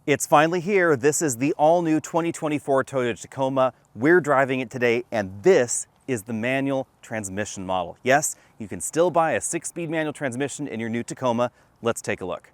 It's finally here. This is the all-new 2024 Toyota Tacoma. We're driving it today, and this is the manual transmission model. Yes, you can still buy a 6-speed manual transmission in your new Tacoma. Let's take a look.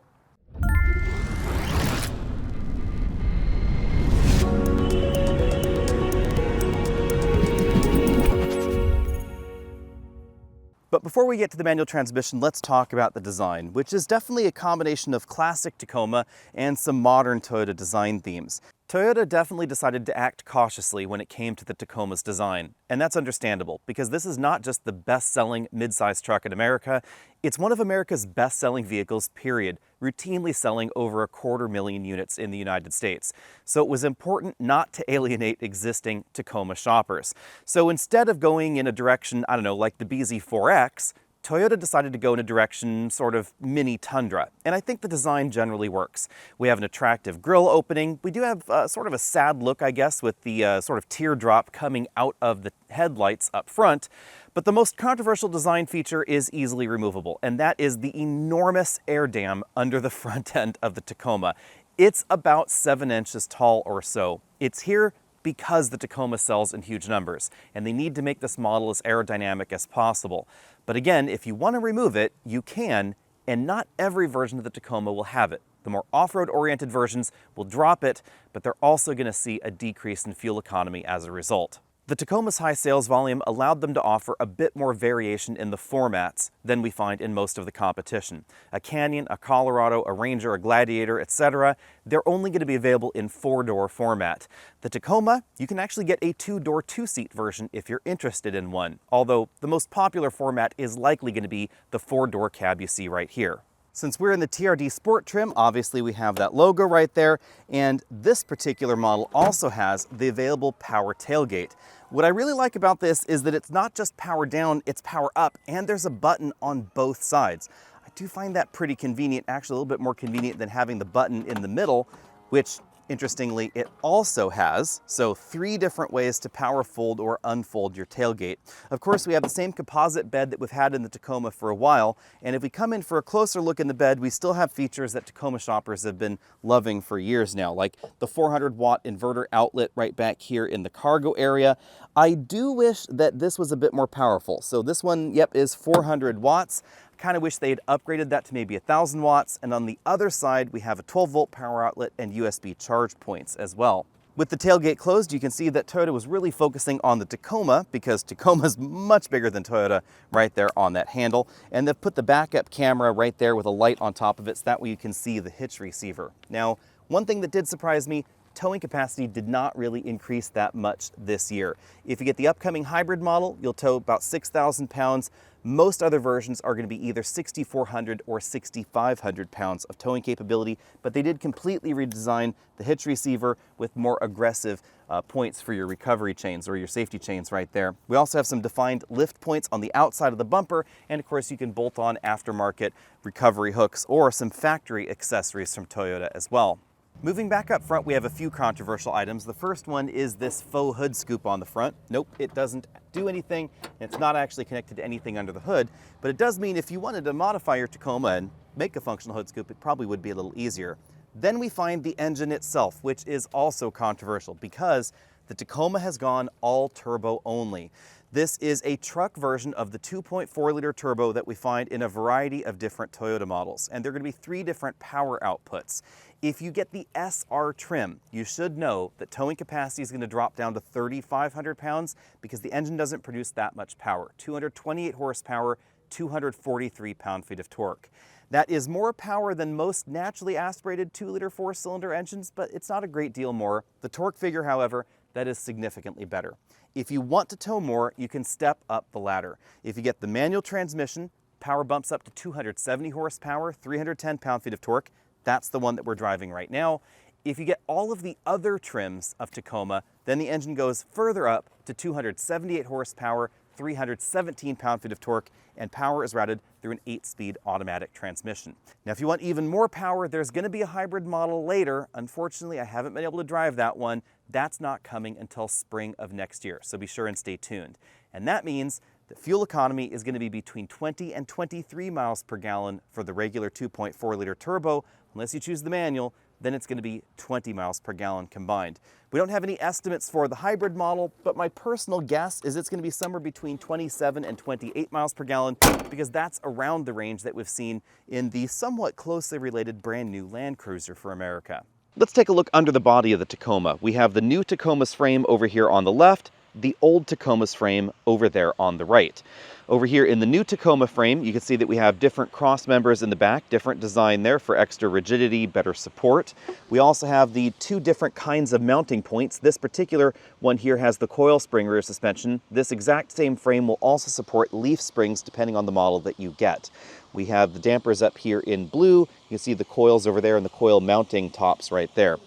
But before we get to the manual transmission, let's talk about the design, which is definitely a combination of classic Tacoma and some modern Toyota design themes. Toyota definitely decided to act cautiously when it came to the Tacoma's design, and that's understandable because this is not just the best-selling midsize truck in America, it's one of America's best-selling vehicles, period, routinely selling over 250,000 units in the United States. So it was important not to alienate existing Tacoma shoppers. So instead of going in a direction, I don't know, like the BZ4X, Toyota decided to go in a direction sort of mini Tundra, and I think the design generally works. We have an attractive grille opening. We do have sort of a sad look, I guess, with the sort of teardrop coming out of the headlights up front, but the most controversial design feature is easily removable, and that is the enormous air dam under the front end of the Tacoma. It's about 7 inches tall or so. It's here because the Tacoma sells in huge numbers, and they need to make this model as aerodynamic as possible. But again, if you want to remove it, you can, and not every version of the Tacoma will have it. The more off-road oriented versions will drop it, but they're also going to see a decrease in fuel economy as a result. The Tacoma's high sales volume allowed them to offer a bit more variation in the formats than we find in most of the competition. A Canyon, a Colorado, a Ranger, a Gladiator, etc., they're only going to be available in 4-door format. The Tacoma, you can actually get a 2-door 2-seat version if you're interested in one, although the most popular format is likely going to be the 4-door cab you see right here. Since we're in the TRD Sport trim, obviously we have that logo right there, and this particular model also has the available power tailgate. What I really like about this is that it's not just power down, it's power up, and there's a button on both sides. I do find that pretty convenient, actually a little bit more convenient than having the button in the middle, which interestingly, it also has, so 3 different ways to power fold or unfold your tailgate. Of course, we have the same composite bed that we've had in the Tacoma for a while, and if we come in for a closer look in the bed, we still have features that Tacoma shoppers have been loving for years now, like the 400-watt inverter outlet right back here in the cargo area. I do wish that this was a bit more powerful. So this one, yep, is 400 watts. Kind of wish they had upgraded that to maybe 1,000 watts, and on the other side we have a 12-volt power outlet and USB charge points as well. With the tailgate closed, you can see that Toyota was really focusing on the Tacoma because Tacoma is much bigger than Toyota right there on that handle, and they've put the backup camera right there with a light on top of it so that way you can see the hitch receiver. Now, one thing that did surprise me, towing capacity did not really increase that much this year. If you get the upcoming hybrid model, you'll tow about 6,000 pounds. Most other versions are going to be either 6,400 or 6,500 pounds of towing capability, but they did completely redesign the hitch receiver with more aggressive points for your recovery chains or your safety chains right there. We also have some defined lift points on the outside of the bumper, and of course you can bolt on aftermarket recovery hooks or some factory accessories from Toyota as well. Moving back up front, we have a few controversial items. The first one is this faux hood scoop on the front. Nope, it doesn't do anything. It's not actually connected to anything under the hood, but it does mean if you wanted to modify your Tacoma and make a functional hood scoop, it probably would be a little easier. Then we find the engine itself, which is also controversial because the Tacoma has gone all turbo only. This is a truck version of the 2.4-liter turbo that we find in a variety of different Toyota models, and there are going to be 3 different power outputs. If you get the SR trim, you should know that towing capacity is going to drop down to 3,500 pounds because the engine doesn't produce that much power. 228 horsepower, 243 pound-feet of torque. That is more power than most naturally aspirated 2-liter 4-cylinder engines, but it's not a great deal more. The torque figure, however, that is significantly better. If you want to tow more, you can step up the ladder. If you get the manual transmission, power bumps up to 270 horsepower, 310 pound-feet of torque. That's the one that we're driving right now. If you get all of the other trims of Tacoma, then the engine goes further up to 278 horsepower, 317 pound-feet of torque, and power is routed through an 8-speed automatic transmission. Now, if you want even more power, there's going to be a hybrid model later. Unfortunately, I haven't been able to drive that one. That's not coming until spring of next year, so be sure and stay tuned. And that means that fuel economy is going to be between 20 and 23 miles per gallon for the regular 2.4-liter turbo. Unless you choose the manual, then it's going to be 20 miles per gallon combined. We don't have any estimates for the hybrid model, but my personal guess is it's going to be somewhere between 27 and 28 miles per gallon, because that's around the range that we've seen in the somewhat closely related brand new Land Cruiser for America. Let's take a look under the body of the Tacoma. We have the new Tacoma's frame over here on the left, the old Tacoma's frame over there on the right. Over here in the new Tacoma frame, you can see that we have different cross members in the back, different design there for extra rigidity, better support. We also have the two different kinds of mounting points. This particular one here has the coil spring rear suspension. This exact same frame will also support leaf springs depending on the model that you get. We have the dampers up here in blue. You can see the coils over there and the coil mounting tops right there.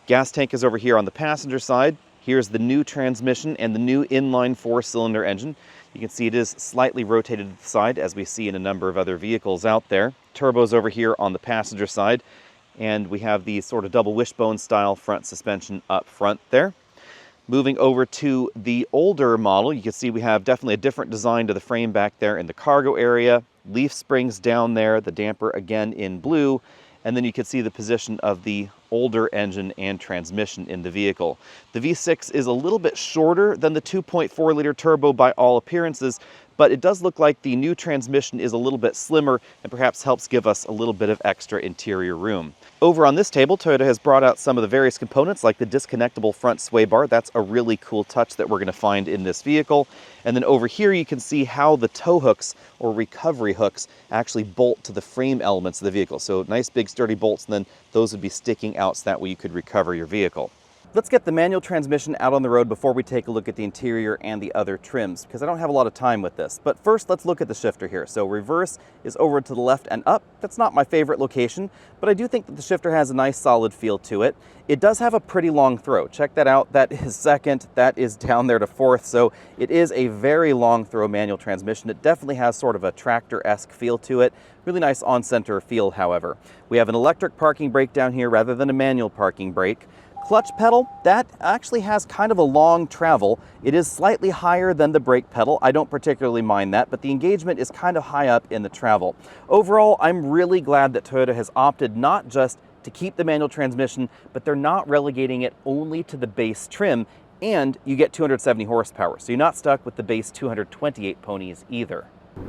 Gas tank is over here on the passenger side. Here's the new transmission and the new inline 4-cylinder engine. You can see it is slightly rotated to the side, as we see in a number of other vehicles out there. Turbos over here on the passenger side, and we have the sort of double wishbone style front suspension up front there. Moving over to the older model, you can see we have definitely a different design to the frame back there in the cargo area. Leaf springs down there, the damper again in blue, and then you can see the position of the older engine and transmission in the vehicle. The V6 is a little bit shorter than the 2.4-liter turbo by all appearances, but it does look like the new transmission is a little bit slimmer and perhaps helps give us a little bit of extra interior room. Over on this table, Toyota has brought out some of the various components like the disconnectable front sway bar. That's a really cool touch that we're going to find in this vehicle. And then over here you can see how the tow hooks or recovery hooks actually bolt to the frame elements of the vehicle. So nice big sturdy bolts, and then those would be sticking out so that way you could recover your vehicle. Let's get the manual transmission out on the road before we take a look at the interior and the other trims, because I don't have a lot of time with this. But first, let's look at the shifter here. So reverse is over to the left and up. That's not my favorite location, but I do think that the shifter has a nice solid feel to it. It does have a pretty long throw. Check that out. That is second, that is down there to fourth. So it is a very long throw manual transmission. It definitely has sort of a tractor-esque feel to it. Really nice on-center feel, however. We have an electric parking brake down here rather than a manual parking brake. Clutch pedal, that actually has kind of a long travel. It is slightly higher than the brake pedal. I don't particularly mind that, but the engagement is kind of high up in the travel. Overall, I'm really glad that Toyota has opted not just to keep the manual transmission, but they're not relegating it only to the base trim, and you get 270 horsepower, so you're not stuck with the base 228 ponies either.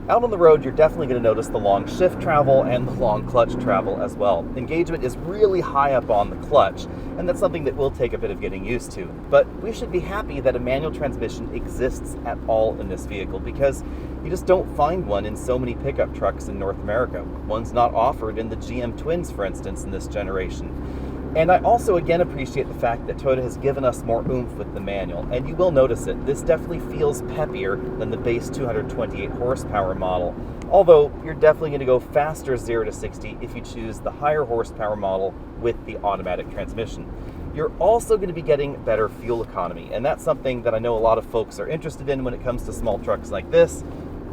Out on the road, you're definitely going to notice the long shift travel and the long clutch travel as well. Engagement is really high up on the clutch, and that's something that will take a bit of getting used to. But we should be happy that a manual transmission exists at all in this vehicle, because you just don't find one in so many pickup trucks in North America. One's not offered in the GM Twins, for instance, in this generation. And I also again appreciate the fact that Toyota has given us more oomph with the manual, and you will notice it. This definitely feels peppier than the base 228 horsepower model, although you're definitely going to go faster 0 to 60 if you choose the higher horsepower model with the automatic transmission. You're also going to be getting better fuel economy, and that's something that I know a lot of folks are interested in when it comes to small trucks like this.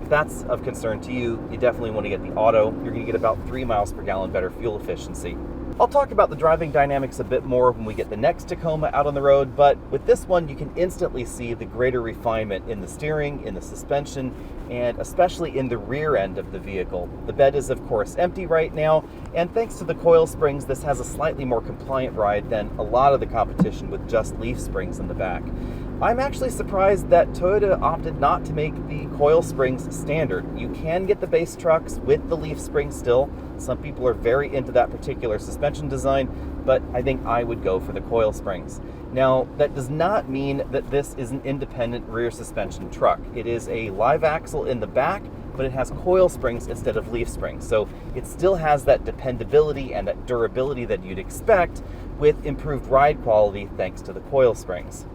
If that's of concern to you, you definitely want to get the auto. You're going to get about 3 miles per gallon better fuel efficiency. I'll talk about the driving dynamics a bit more when we get the next Tacoma out on the road, but with this one you can instantly see the greater refinement in the steering, in the suspension, and especially in the rear end of the vehicle. The bed is of course empty right now, and thanks to the coil springs, this has a slightly more compliant ride than a lot of the competition with just leaf springs in the back. I'm actually surprised that Toyota opted not to make the coil springs standard. You can get the base trucks with the leaf springs still. Some people are very into that particular suspension design, but I think I would go for the coil springs. Now, that does not mean that this is an independent rear suspension truck. It is a live axle in the back, but it has coil springs instead of leaf springs. So it still has that dependability and that durability that you'd expect with improved ride quality thanks to the coil springs.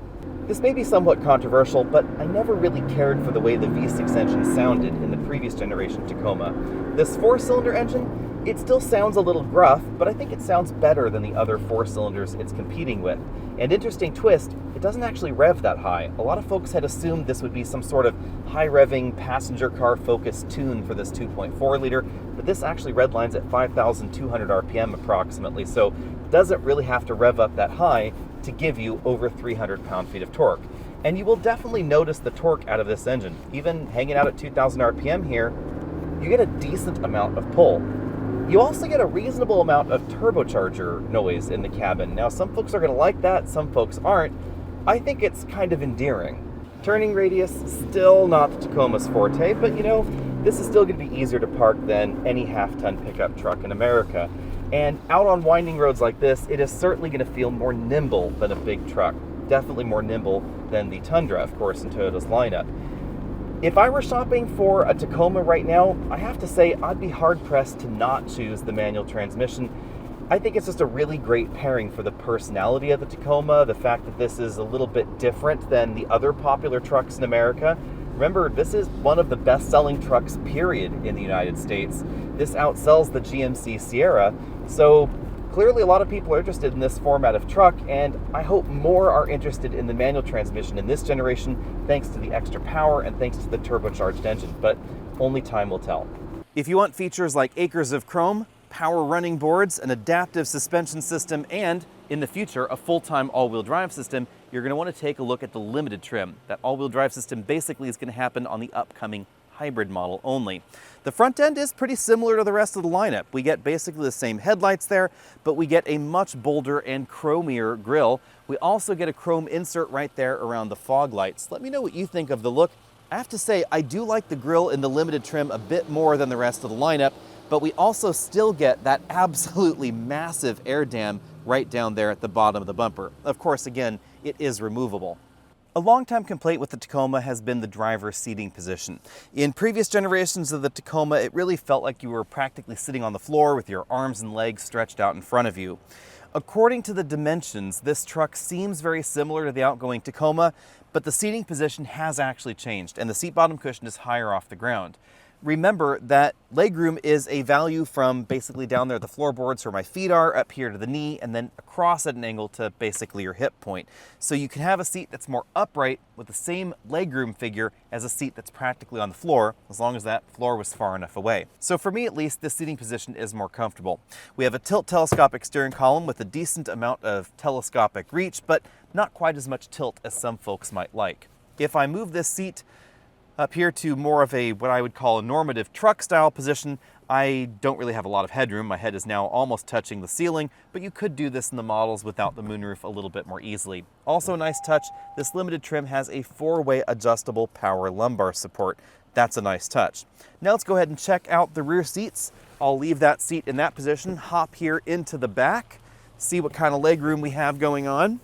This may be somewhat controversial, but I never really cared for the way the V6 engine sounded in the previous generation Tacoma. This 4-cylinder engine, it still sounds a little gruff, but I think it sounds better than the other 4 cylinders it's competing with. And interesting twist, it doesn't actually rev that high. A lot of folks had assumed this would be some sort of high-revving passenger car focused tune for this 2.4 liter, but this actually redlines at 5,200 RPM approximately, so it doesn't really have to rev up that high to give you over 300 pound-feet of torque. And you will definitely notice the torque out of this engine. Even hanging out at 2,000 RPM here, you get a decent amount of pull. You also get a reasonable amount of turbocharger noise in the cabin. Now, some folks are going to like that, some folks aren't. I think it's kind of endearing. Turning radius, still not the Tacoma's forte, but you know, this is still going to be easier to park than any half-ton pickup truck in America. And out on winding roads like this, it is certainly going to feel more nimble than a big truck. Definitely more nimble than the Tundra, of course, in Toyota's lineup. If I were shopping for a Tacoma right now, I have to say I'd be hard-pressed to not choose the manual transmission. I think it's just a really great pairing for the personality of the Tacoma, the fact that this is a little bit different than the other popular trucks in America. Remember, this is one of the best-selling trucks, period, in the United States. This outsells the GMC Sierra, so clearly a lot of people are interested in this format of truck, and I hope more are interested in the manual transmission in this generation, thanks to the extra power and thanks to the turbocharged engine, but only time will tell. If you want features like acres of chrome, power running boards, an adaptive suspension system, and in the future, a full-time all-wheel drive system, you're going to want to take a look at the limited trim. That all-wheel drive system basically is going to happen on the upcoming hybrid model only. The front end is pretty similar to the rest of the lineup. We get basically the same headlights there, but we get a much bolder and chromier grille. We also get a chrome insert right there around the fog lights. Let me know what you think of the look. I have to say, I do like the grille in the limited trim a bit more than the rest of the lineup, but we also still get that absolutely massive air dam right down there at the bottom of the bumper. Of course, again, it is removable. A long-time complaint with the Tacoma has been the driver's seating position. In previous generations of the Tacoma, it really felt like you were practically sitting on the floor with your arms and legs stretched out in front of you. According to the dimensions, this truck seems very similar to the outgoing Tacoma, but the seating position has actually changed, and the seat bottom cushion is higher off the ground. Remember that legroom is a value from basically down there at the floorboards where my feet are, up here to the knee, and then across at an angle to basically your hip point. So you can have a seat that's more upright with the same legroom figure as a seat that's practically on the floor, as long as that floor was far enough away. So for me at least, this seating position is more comfortable. We have a tilt telescopic steering column with a decent amount of telescopic reach, but not quite as much tilt as some folks might like. If I move this seat up here to more of a, what I would call a normative truck style position, I don't really have a lot of headroom. My head is now almost touching the ceiling, but you could do this in the models without the moonroof a little bit more easily. Also a nice touch, this limited trim has a 4-way adjustable power lumbar support. That's a nice touch. Now let's go ahead and check out the rear seats. I'll leave that seat in that position, hop here into the back, see what kind of leg room we have going on.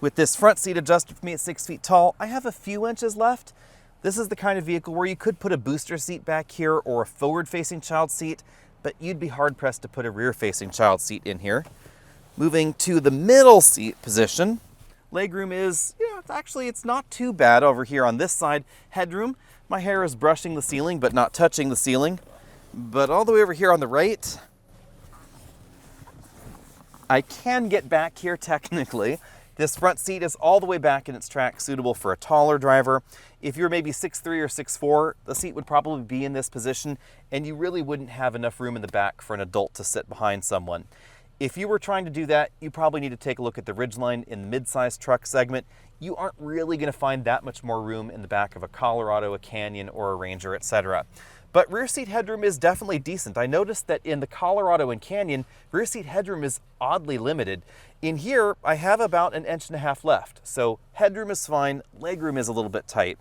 With this front seat adjusted for me at 6 feet tall, I have a few inches left. This is the kind of vehicle where you could put a booster seat back here or a forward-facing child seat, but you'd be hard-pressed to put a rear-facing child seat in here. Moving to the middle seat position, legroom is, it's not too bad over here on this side. Headroom, my hair is brushing the ceiling but not touching the ceiling. But all the way over here on the right, I can get back here technically. This front seat is all the way back in its track, suitable for a taller driver. If you're maybe 6'3" or 6'4", the seat would probably be in this position, and you really wouldn't have enough room in the back for an adult to sit behind someone. If you were trying to do that, you probably need to take a look at the Ridgeline in the mid-size truck segment. You aren't really going to find that much more room in the back of a Colorado, a Canyon, or a Ranger, etc. But rear seat headroom is definitely decent. I noticed that in the Colorado and Canyon, rear seat headroom is oddly limited. In here, I have about 1.5 inches left, so headroom is fine, legroom is a little bit tight.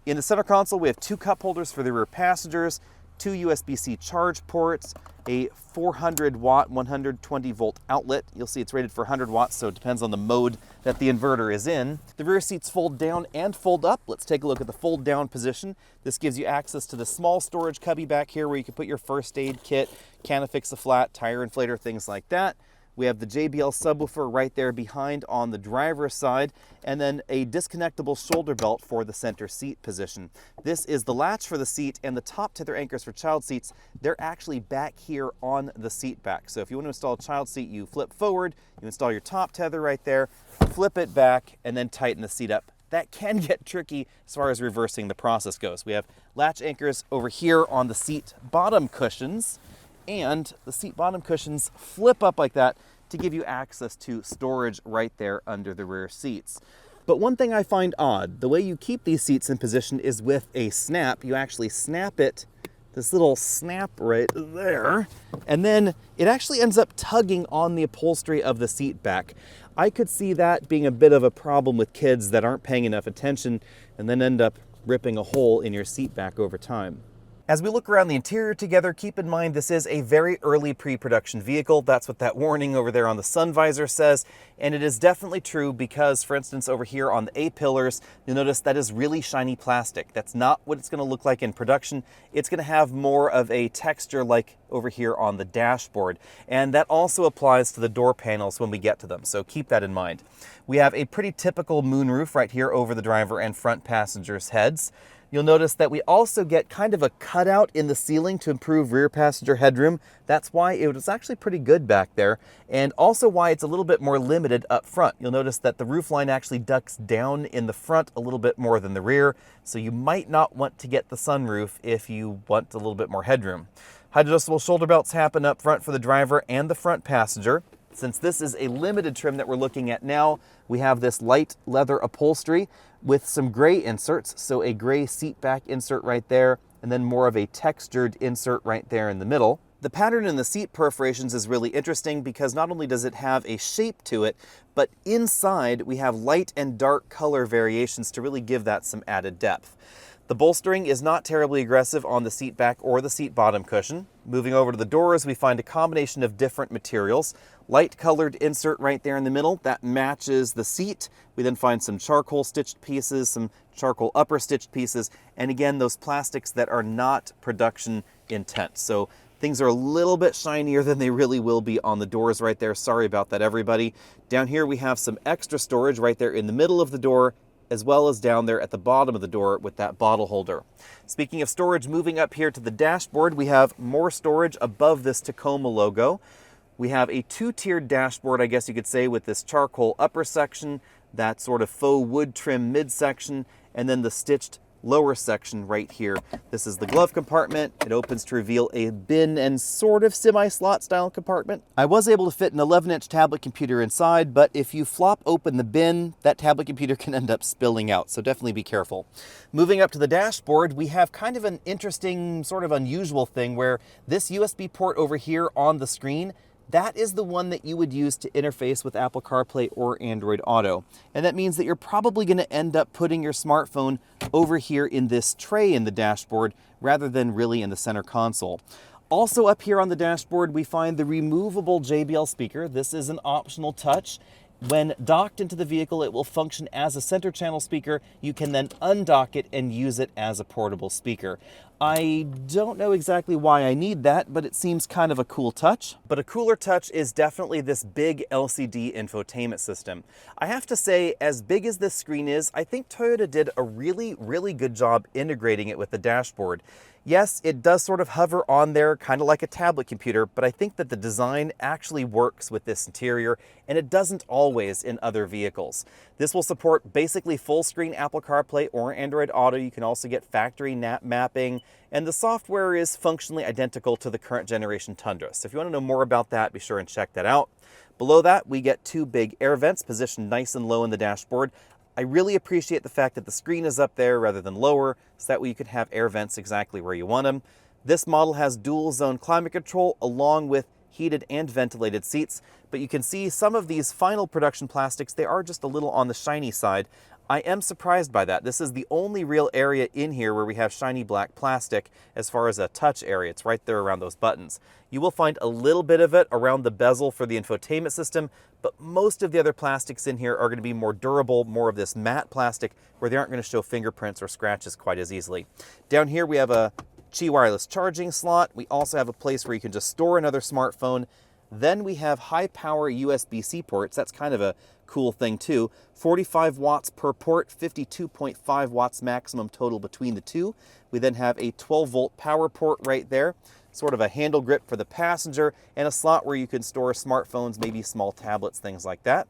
In the center console, we have 2 cup holders for the rear passengers, 2 USB-C charge ports, a 400 watt 120 volt outlet. You'll see it's rated for 100 watts, so it depends on the mode that the inverter is in. The rear seats fold down and fold up. Let's take a look at the fold down position. This gives you access to the small storage cubby back here where you can put your first aid kit, can fix a flat, tire inflator, things like that. We have the JBL subwoofer right there behind on the driver's side, and then a disconnectable shoulder belt for the center seat position. This is the latch for the seat, and the top tether anchors for child seats, they're actually back here on the seat back. So if you want to install a child seat, you flip forward, you install your top tether right there, flip it back, and then tighten the seat up. That can get tricky as far as reversing the process goes. We have latch anchors over here on the seat bottom cushions, and the seat bottom cushions flip up like that to give you access to storage right there under the rear seats. But one thing I find odd, the way you keep these seats in position is with a snap. You actually snap it this little snap right there, and then it actually ends up tugging on the upholstery of the seat back. I could see that being a bit of a problem with kids that aren't paying enough attention and then end up ripping a hole in your seat back over time. As we look around the interior together, keep in mind this is a very early pre-production vehicle. That's what that warning over there on the sun visor says. And it is definitely true because, for instance, over here on the A-pillars, you'll notice that is really shiny plastic. That's not what it's going to look like in production. It's going to have more of a texture like over here on the dashboard. And that also applies to the door panels when we get to them. So keep that in mind. We have a pretty typical moonroof right here over the driver and front passengers' heads. You'll notice that we also get kind of a cutout in the ceiling to improve rear passenger headroom. That's why it was actually pretty good back there, and also why it's a little bit more limited up front. You'll notice that the roofline actually ducks down in the front a little bit more than the rear, so you might not want to get the sunroof if you want a little bit more headroom. Height adjustable shoulder belts happen up front for the driver and the front passenger. Since this is a limited trim that we're looking at now, we have this light leather upholstery with some gray inserts. So a gray seat back insert right there, and then more of a textured insert right there in the middle. The pattern in the seat perforations is really interesting because not only does it have a shape to it, but inside we have light and dark color variations to really give that some added depth. The bolstering is not terribly aggressive on the seat back or the seat bottom cushion. Moving over to the doors, we find a combination of different materials. Light colored insert right there in the middle, that matches the seat. We then find some charcoal stitched pieces, some charcoal upper stitched pieces, and again, those plastics that are not production intent. So things are a little bit shinier than they really will be on the doors right there. Sorry about that, everybody. Down here, we have some extra storage right there in the middle of the door, as well as down there at the bottom of the door with that bottle holder. Speaking of storage, moving up here to the dashboard, we have more storage above this Tacoma logo. We have a two-tiered dashboard, I guess you could say, with this charcoal upper section, that sort of faux wood trim midsection, and then the stitched lower section right here. This is the glove compartment. It opens to reveal a bin and sort of semi-slot style compartment. I was able to fit an 11-inch tablet computer inside, but if you flop open the bin, that tablet computer can end up spilling out, so definitely be careful. Moving up to the dashboard, we have kind of an interesting, sort of unusual thing where this USB port over here on the screen, that is the one that you would use to interface with Apple CarPlay or Android Auto. And that means that you're probably going to end up putting your smartphone over here in this tray in the dashboard rather than really in the center console. Also up here on the dashboard, we find the removable JBL speaker. This is an optional touch. When docked into the vehicle, it will function as a center channel speaker. You can then undock it and use it as a portable speaker. I don't know exactly why I need that, but it seems kind of a cool touch. But a cooler touch is definitely this big LCD infotainment system. I have to say, as big as this screen is, I think Toyota did a really good job integrating it with the dashboard. Yes, it does sort of hover on there, kind of like a tablet computer, but I think that the design actually works with this interior, and it doesn't always in other vehicles. This will support basically full screen Apple CarPlay or Android Auto. You can also get factory mapping, and the software is functionally identical to the current generation Tundra. So if you want to know more about that, be sure and check that out. Below that, we get two big air vents positioned nice and low in the dashboard. I really appreciate the fact that the screen is up there rather than lower, so that way you can have air vents exactly where you want them. This model has dual zone climate control along with heated and ventilated seats, but you can see some of these final production plastics, they are just a little on the shiny side. I am surprised by that. This is the only real area in here where we have shiny black plastic as far as a touch area. It's right there around those buttons. You will find a little bit of it around the bezel for the infotainment system, but most of the other plastics in here are going to be more durable, more of this matte plastic where they aren't going to show fingerprints or scratches quite as easily. Down here we have a Qi wireless charging slot. We also have a place where you can just store another smartphone. Then we have high power USB-C ports. That's kind of a cool thing too. 45 watts per port, 52.5 watts maximum total between the two. We then have a 12 volt power port right there, sort of a handle grip for the passenger, and a slot where you can store smartphones, maybe small tablets, things like that.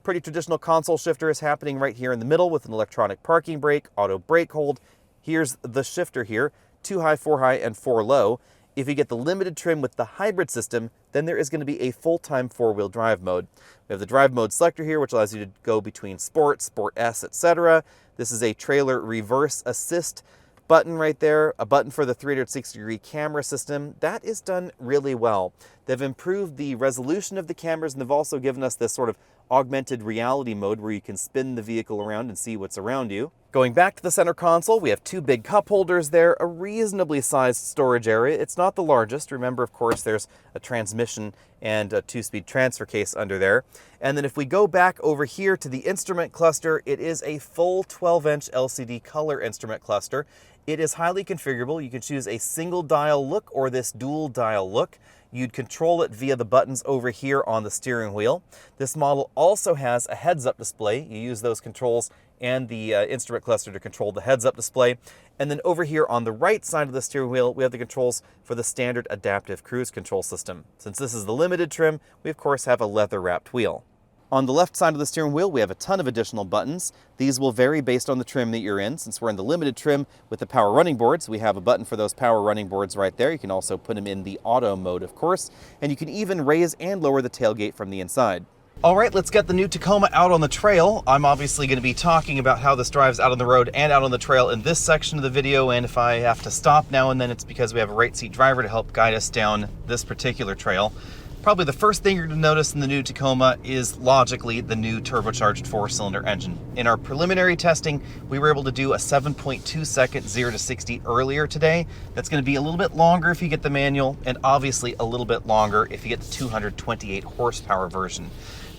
Pretty traditional console shifter is happening right here in the middle with an electronic parking brake, auto brake hold. Here's the shifter here, 2 high, 4 high, and 4 low. If you get the limited trim with the hybrid system, then there is going to be a full-time four-wheel drive mode. We have the drive mode selector here, which allows you to go between Sport, Sport S, etc. This is a trailer reverse assist. button right there, a button for the 360-degree camera system. That is done really well. They've improved the resolution of the cameras, and they've also given us this sort of augmented reality mode where you can spin the vehicle around and see what's around you. Going back to the center console, we have two big cup holders there, a reasonably sized storage area. It's not the largest. Remember, of course, there's a transmission and a 2-speed transfer case under there. And then if we go back over here to the instrument cluster, it is a full 12-inch LCD color instrument cluster. It is highly configurable. You can choose a single dial look or this dual dial look. You'd control it via the buttons over here on the steering wheel. This model also has a heads-up display. You use those controls and the instrument cluster to control the heads-up display. And then over here on the right side of the steering wheel, we have the controls for the standard adaptive cruise control system. Since this is the limited trim, we of course have a leather-wrapped wheel. On the left side of the steering wheel, we have a ton of additional buttons. These will vary based on the trim that you're in. Since we're in the limited trim with the power running boards, we have a button for those power running boards right there. You can also put them in the auto mode, of course, and you can even raise and lower the tailgate from the inside. All right, let's get the new Tacoma out on the trail. I'm obviously going to be talking about how this drives out on the road and out on the trail in this section of the video, and if I have to stop now and then, it's because we have a right seat driver to help guide us down this particular trail. Probably the first thing you're going to notice in the new Tacoma is logically the new turbocharged 4-cylinder engine. In our preliminary testing, we were able to do a 7.2 second 0 to 60 earlier today. That's going to be a little bit longer if you get the manual, and obviously a little bit longer if you get the 228 horsepower version.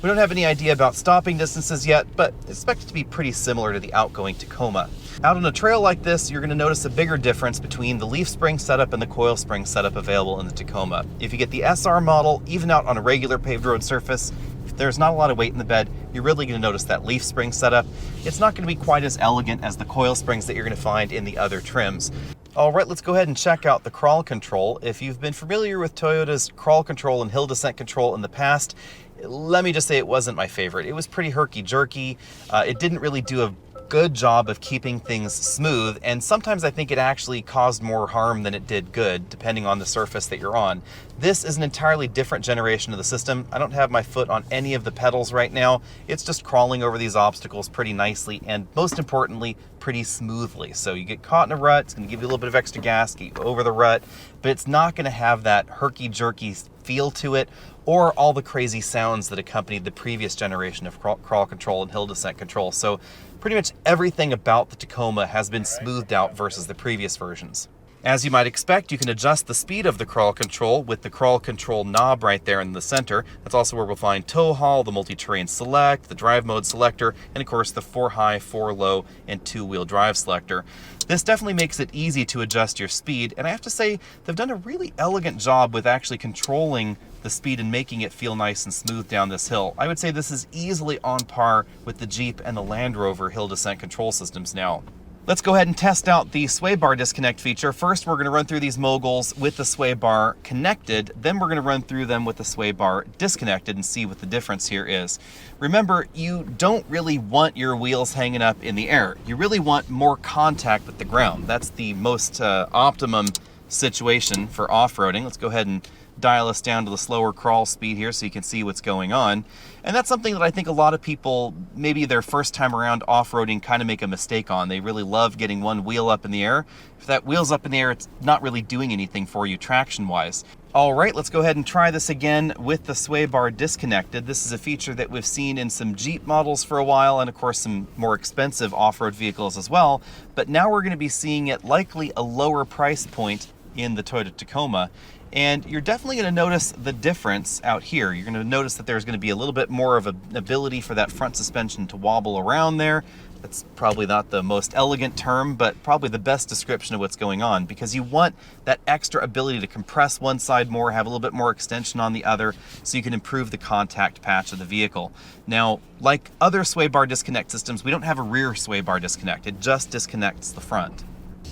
We don't have any idea about stopping distances yet, but expect it to be pretty similar to the outgoing Tacoma. Out on a trail like this, you're going to notice a bigger difference between the leaf spring setup and the coil spring setup available in the Tacoma. If you get the SR model, even out on a regular paved road surface, if there's not a lot of weight in the bed, you're really going to notice that leaf spring setup. It's not going to be quite as elegant as the coil springs that you're going to find in the other trims. All right, let's go ahead and check out the crawl control. If you've been familiar with Toyota's crawl control and hill descent control in the past, let me just say it wasn't my favorite. It was pretty herky-jerky. It didn't really do a good job of keeping things smooth, and sometimes I think it actually caused more harm than it did good, depending on the surface that you're on. This is an entirely different generation of the system. I don't have my foot on any of the pedals right now. It's just crawling over these obstacles pretty nicely, and most importantly, pretty smoothly. So you get caught in a rut, it's going to give you a little bit of extra gas, get you over the rut, but it's not going to have that herky-jerky feel to it, or all the crazy sounds that accompanied the previous generation of crawl control and hill descent control. So pretty much everything about the Tacoma has been smoothed out versus the previous versions. As you might expect, you can adjust the speed of the crawl control with the crawl control knob right there in the center. That's also where we'll find tow haul, the multi-terrain select, the drive mode selector, and of course the 4-high, 4-low, and 2-wheel drive selector. This definitely makes it easy to adjust your speed, and I have to say they've done a really elegant job with actually controlling the speed and making it feel nice and smooth down this hill. I would say this is easily on par with the Jeep and the Land Rover hill descent control systems now. Let's go ahead and test out the sway bar disconnect feature. First, we're going to run through these moguls with the sway bar connected. Then we're going to run through them with the sway bar disconnected and see what the difference here is. Remember, you don't really want your wheels hanging up in the air. You really want more contact with the ground. That's the most optimum situation for off-roading. Let's go ahead and dial us down to the slower crawl speed here so you can see what's going on. And that's something that I think a lot of people, maybe their first time around off-roading, kind of make a mistake on. They really love getting one wheel up in the air. If that wheel's up in the air, it's not really doing anything for you traction-wise. All right, let's go ahead and try this again with the sway bar disconnected. This is a feature that we've seen in some Jeep models for a while, and of course some more expensive off-road vehicles as well. But now we're going to be seeing it likely a lower price point in the Toyota Tacoma. And you're definitely going to notice the difference out here. You're going to notice that there's going to be a little bit more of an ability for that front suspension to wobble around there. That's probably not the most elegant term, but probably the best description of what's going on, because you want that extra ability to compress one side more, have a little bit more extension on the other, so you can improve the contact patch of the vehicle. Now, like other sway bar disconnect systems, we don't have a rear sway bar disconnect. It just disconnects the front.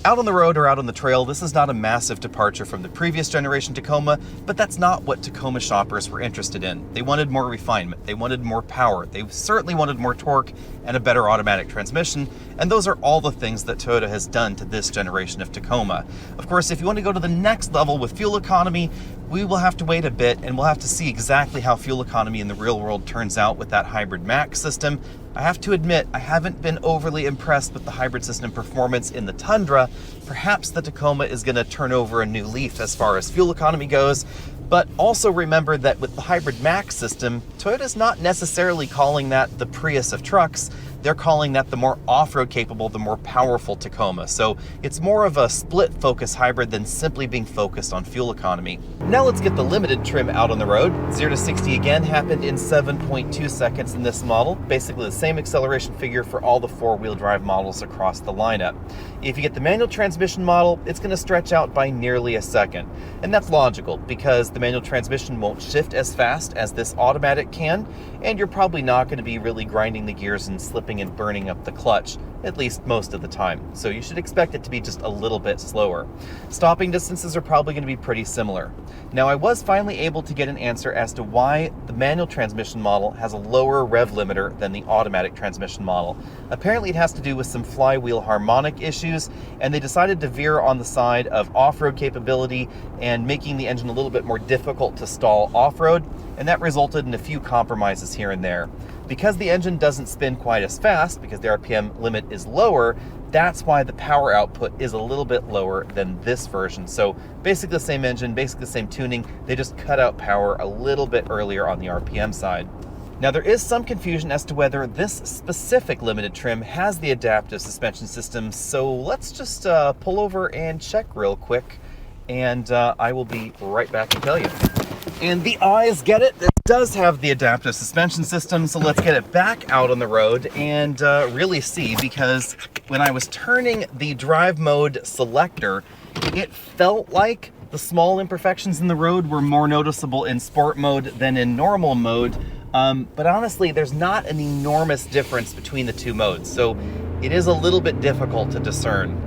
Out on the road or out on the trail, this is not a massive departure from the previous generation Tacoma, but that's not what Tacoma shoppers were interested in. They wanted more refinement, they wanted more power, they certainly wanted more torque and a better automatic transmission, and those are all the things that Toyota has done to this generation of Tacoma. Of course, if you want to go to the next level with fuel economy, We will have to wait a bit, and we'll have to see exactly how fuel economy in the real world turns out with that hybrid max system. I have to admit, I haven't been overly impressed with the hybrid system performance in the Tundra. Perhaps the Tacoma is going to turn over a new leaf as far as fuel economy goes. But also remember that with the hybrid max system, Toyota's not necessarily calling that the Prius of trucks. They're calling that the more off-road capable, the more powerful Tacoma. So it's more of a split focus hybrid than simply being focused on fuel economy. Now let's get the limited trim out on the road. 0 to 60 again happened in 7.2 seconds in this model. Basically the same acceleration figure for all the four-wheel drive models across the lineup. If you get the manual transmission model, it's going to stretch out by nearly a second. And that's logical because the manual transmission won't shift as fast as this automatic can, and you're probably not going to be really grinding the gears and slipping and burning up the clutch, at least most of the time. So you should expect it to be just a little bit slower. Stopping distances are probably going to be pretty similar. Now, I was finally able to get an answer as to why the manual transmission model has a lower rev limiter than the automatic transmission model. Apparently it has to do with some flywheel harmonic issues, and they decided to veer on the side of off-road capability and making the engine a little bit more difficult to stall off-road, and that resulted in a few compromises here and there. Because the engine doesn't spin quite as fast, because the RPM limit is lower, that's why the power output is a little bit lower than this version. So basically the same engine, basically the same tuning, they just cut out power a little bit earlier on the RPM side. Now there is some confusion as to whether this specific limited trim has the adaptive suspension system, so let's just pull over and check real quick, and I will be right back and tell you. And the eyes get it. It does have the adaptive suspension system, so let's get it back out on the road and really see, because when I was turning the drive mode selector, it felt like the small imperfections in the road were more noticeable in sport mode than in normal mode. But honestly, there's not an enormous difference between the two modes, so it is a little bit difficult to discern.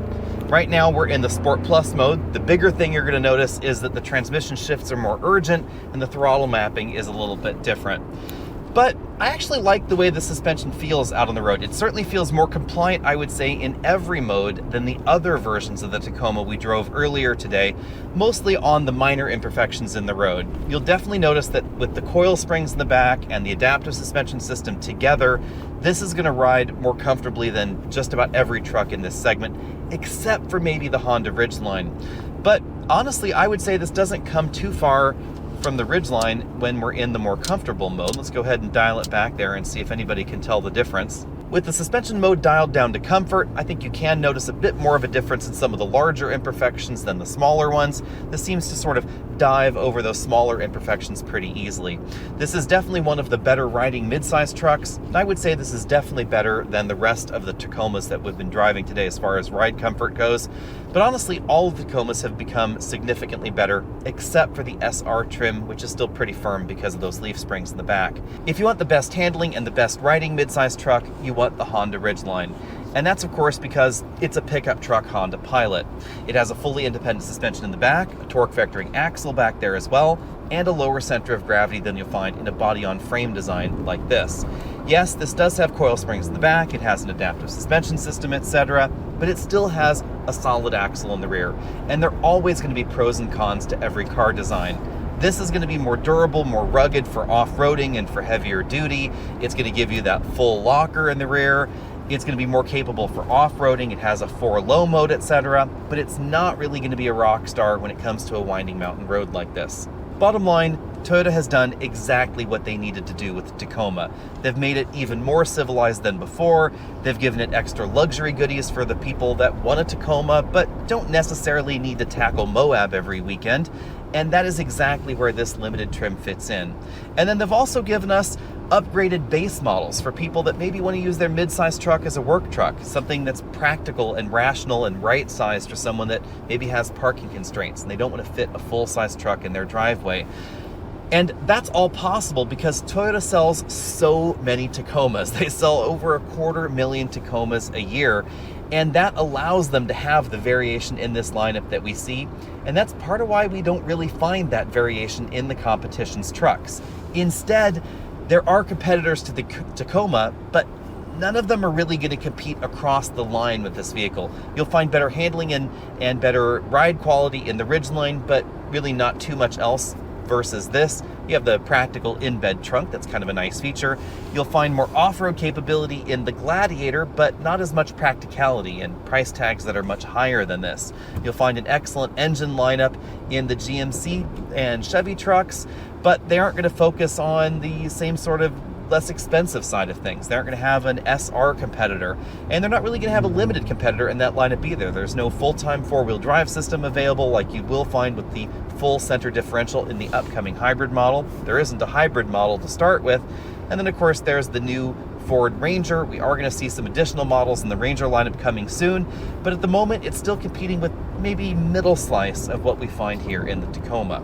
Right now we're in the Sport Plus mode. The bigger thing you're going to notice is that the transmission shifts are more urgent and the throttle mapping is a little bit different. But I actually like the way the suspension feels out on the road. It certainly feels more compliant, I would say, in every mode than the other versions of the Tacoma we drove earlier today, mostly on the minor imperfections in the road. You'll definitely notice that with the coil springs in the back and the adaptive suspension system together, this is going to ride more comfortably than just about every truck in this segment, except for maybe the Honda Ridgeline. But honestly, I would say this doesn't come too far from the Ridgeline when we're in the more comfortable mode. Let's go ahead and dial it back there and see if anybody can tell the difference. With the suspension mode dialed down to comfort, I think you can notice a bit more of a difference in some of the larger imperfections than the smaller ones. This seems to sort of dive over those smaller imperfections pretty easily. This is definitely one of the better riding mid-sized trucks, and I would say this is definitely better than the rest of the Tacomas that we've been driving today as far as ride comfort goes. But honestly, all of the Tacomas have become significantly better, except for the SR trim, which is still pretty firm because of those leaf springs in the back. If you want the best handling and the best riding mid-sized truck, you want the Honda Ridgeline. And that's of course because it's a pickup truck Honda Pilot. It has a fully independent suspension in the back, a torque vectoring axle back there as well, and a lower center of gravity than you'll find in a body-on-frame design like this. Yes, this does have coil springs in the back, it has an adaptive suspension system, etc., but it still has a solid axle in the rear. And there are always going to be pros and cons to every car design. This is going to be more durable, more rugged for off-roading and for heavier duty. It's going to give you that full locker in the rear. It's going to be more capable for off-roading. It has a 4-low mode, etc., but it's not really going to be a rock star when it comes to a winding mountain road like this. Bottom line, Toyota has done exactly what they needed to do with the Tacoma. They've made it even more civilized than before. They've given it extra luxury goodies for the people that want a Tacoma but don't necessarily need to tackle Moab every weekend. And that is exactly where this limited trim fits in. And then they've also given us upgraded base models for people that maybe want to use their mid-sized truck as a work truck, something that's practical and rational and right-sized for someone that maybe has parking constraints and they don't want to fit a full-size truck in their driveway. And that's all possible because Toyota sells so many Tacomas. They sell over 250,000 Tacomas a year, and that allows them to have the variation in this lineup that we see. And that's part of why we don't really find that variation in the competition's trucks. Instead, there are competitors to the Tacoma, but none of them are really going to compete across the line with this vehicle. You'll find better handling and better ride quality in the Ridgeline, but really not too much else versus this. You have the practical in-bed trunk, that's kind of a nice feature. You'll find more off-road capability in the Gladiator, but not as much practicality and price tags that are much higher than this. You'll find an excellent engine lineup in the GMC and Chevy trucks, but they aren't going to focus on the same sort of less expensive side of things. They aren't going to have an SR competitor, and they're not really going to have a limited competitor in that lineup either. There's no full-time four-wheel drive system available like you will find with the full center differential in the upcoming hybrid model. There isn't a hybrid model to start with. And then of course there's the new Ford Ranger. We are going to see some additional models in the Ranger lineup coming soon, but at the moment it's still competing with maybe middle slice of what we find here in the Tacoma.